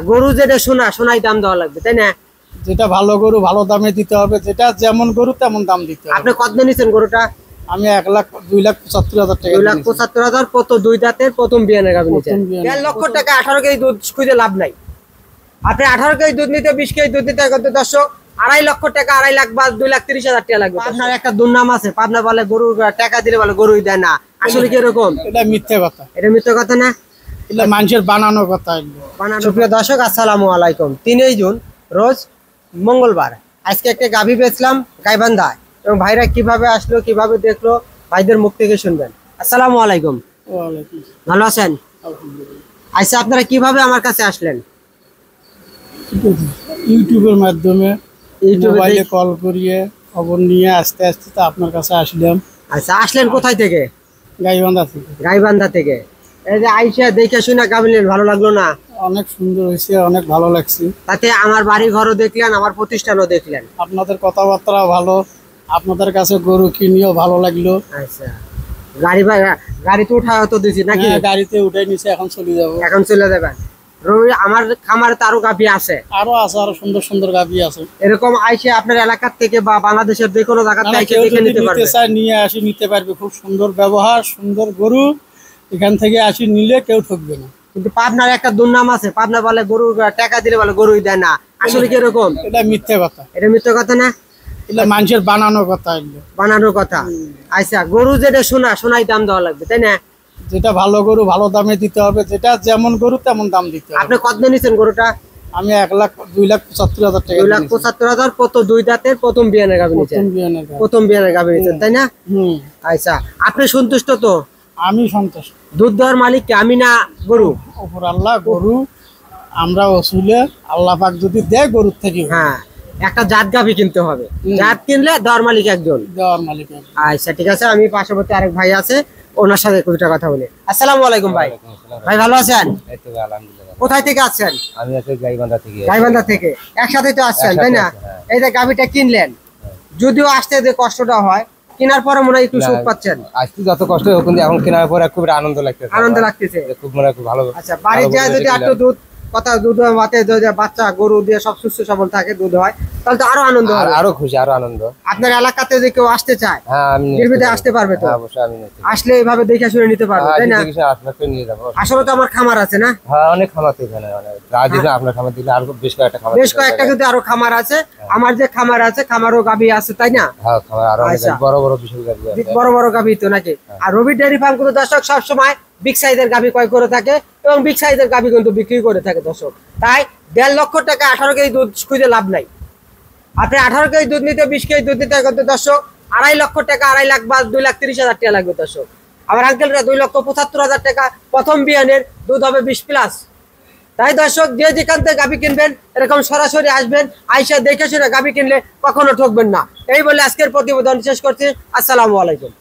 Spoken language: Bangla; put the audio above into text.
গরু যেটা সোনাই দাম দেওয়া লাগবে, তাই না? যেটা ভালো গরু ভালো দামে দিতে হবে, যেটা যেমন গরু তেমন দাম দিতে হবে। আপনি কত নিয়েছেন গরুটা? আমি 1,02,75,000 টাকা। 2,75,000 কত? দুই দাঁতের প্রথম বিয়ানের গাভী নিয়েছেন। 1.5 লক্ষ টাকা 18 কেজি দুধ খুঁজে লাভ নাই। আপনি 18 কেজি দুধ নিতে 20 কেজি দুধ নিতে কত দর্শক? 2.5 লক্ষ টাকা, 2.5 লাখ বা 2,30,000 টাকা লাগবে। আপনার একটা দুর্নাম আছে, পাবনা বলে গরু টাকা দিলে বলে গরুই দেয় না, আসলে কি এরকম? এটা মিথ্যে কথা। এটা মিথ্যে কথা না, এটা মানুষের বানানো কথা। সুপ্রিয় দর্শক, আসসালামু আলাইকুম। 3 জুন রোজ মঙ্গলবার। আজকে একটা গাভী বেচলাম গাইবান্ধায়, এবং ভাইরা কিভাবে আসলো কিভাবে দেখলো ভাইদের মুখ থেকে শুনবেন। আসসালামু আলাইকুম। ওয়ালাইকুম। ভালো আছেন? আলহামদুলিল্লাহ। আচ্ছা, আপনারা কিভাবে আমার কাছে আসলেন? ইউটিউবের মাধ্যমে, ইউটিউবে মোবাইলে কল করিয়ে খবর নিয়ে আস্তে আস্তে তো আপনার কাছে আসলাম। আচ্ছা, আসলেন কোথায় থেকে? গাইবান্ধা থেকে। গাইবান্ধা থেকে। এই যে আইসা দেখে শুনে গাভী নিলেন, ভালো লাগলো না? অনেক সুন্দর হয়েছে, অনেক ভালো লাগছে। তাতে আমার বাড়ি ঘরও দেখলেন, আমার প্রতিষ্ঠানও দেখলেন। আপনাদের কথাবার্তা ভালো, আপনাদের কাছে গরু কিনিও ভালো লাগলো। আচ্ছা, গাড়িতে উঠা তো দিছি নাকি? গাড়িতে উঠে নিচে, এখন চলে যাবো। এখন চলে যাবেন। রবি, আমার খামারে তো আরো গাভী আছে। আরো আছে, আরো সুন্দর সুন্দর গাভী আছে। এরকম আইসে আপনার এলাকার থেকে বা বাংলাদেশের যে কোনো জায়গা থেকে কেউ দেখে যদি নিতে নিতে পারবে। চায় নিয়ে আসি, নিতে পারবে। খুব সুন্দর ব্যবহার, সুন্দর গরু। এখান থেকে আসি নিলে কেউ ঠকবে না। কিন্তু পাবনার একটা দুর্নাম আছে, পাবনা বলে গরু টাকা দিলে বলে গরুই দেয় না, আসলে কি এরকম? এটা মিথ্যে কথা। এটা মিথ্যে কথা না, এটা মানুষের বানানো কথা। বানানোর কথা। আচ্ছা, গরু যেটা সোনাই দাম দেওয়া লাগবে, তাই না? যেটা ভালো গরু ভালো দামে দিতে হবে, যেটা যেমন গরু তেমন দাম দিতে হবে। আপনি কত নিয়েছেন গরুটা? আমি 1,02,75,000 টাকা। 2,75,000 কত? দুই দাঁতের প্রথম বিয়ানের গাভী নিয়েছেন। প্রথম বিয়ানের গাভী নিয়েছেন, তাই না? আচ্ছা, আপনি সন্তুষ্ট তো? আমি সন্তুষ্ট। দুধ দেওয়ার মালিক কে, আমি না গরু? ওপর আল্লাহ। গরু আমরা ওসুলে, আল্লাহ পাক যদি দেয় গরুর থেকে। হ্যাঁ, একটা জাত গাভী কিনতে হবে। জাত কিনলে দেওয়ার মালিক একজন। দেওয়ার মালিক। আচ্ছা, ঠিক আছে। আমি পার্শ্ববর্তী আরেক ভাই আছে, ওনার সাথে কিছুটা কথা বলি। আসসালামু আলাইকুম ভাই। ভাই ভালো আছেন? কোথায় থেকে আসছেন? আমি আছি গাইবান্ধা থেকে। গাইবান্ধা থেকে। একসাথে তো আসছেন, তাই না? এই যে গাভীটা কিনলেন, যদিও আসতে যে কষ্টটা হয়, কেনার পরে মনে হয় একটু সুখ পাচ্ছেন। আজকে যত কষ্ট হোক, কিন্তু এখন কেনার পরে খুব আনন্দ লাগতেছে। আনন্দ লাগতেছে, খুব মনে খুব ভালো। আচ্ছা, বাড়ির যায় যদি একটু দুধ মাতে বাচ্চা গরু দিয়ে সব সুস্থ সবল থাকে, দুধ হয়, তাহলে তো আরো আনন্দ হবে, আরো খুশি, আরো আনন্দ। আপনার এলাকাতে যে কেউ আসতে চায়, হ্যাঁ, আমি নির্বিঘ্নে আসতে পারবে তো? অবশ্যই আমি আসলে এইভাবে দেখে শুনে নিতে পারবে, তাই না? আপনাকে নিয়ে যাবো। আসলে তো আমার খামার আছে না? হ্যাঁ, অনেক খামার তো এখানে, আপনার খামার দিলে আরো বেশ কয়েকটা খামার, বেশ কয়েকটা কিন্তু আরো খামার আছে। আমার যে খামার আছে, খামারও গাভী আছে, তাই না? হ্যাঁ, খামার আরো অনেক বড় বড় বিশাল গাভী আছে, বড় বড় গাভী তো নাকি? আর রবি ডেয়ারি ফার্ম কিন্তু দর্শক সবসময় বিগ সাইজের গাভী ক্রয় করে থাকে, এবং বিগ সাইজের গাভী কিন্তু বিক্রি করে থাকে দর্শক। তাই 1.5 লক্ষ টাকা 18 কেজি দুধ খুঁজে লাভ নাই। আপনি 18 কেজি দুধ নিতে 20 কেজি দুধ নিতে কত দর্শক? 2.5 লক্ষ টাকা, 2.5 লাখ বা 2,30,000 টাকা লাগবে দর্শক। আমার আঙ্কেলরা 2,75,000 টাকা প্রথম বিয়ানের দুধ হবে 20+। তাই দর্শক, যে যেখান থেকে গাভী কিনবেন, এরকম সরাসরি আসবেন, আইসা দেখে শুনে গাভী কিনলে কখনো ঠকবেন না। এই বলে আজকের প্রতিবেদন শেষ করছি। আসসালামু আলাইকুম।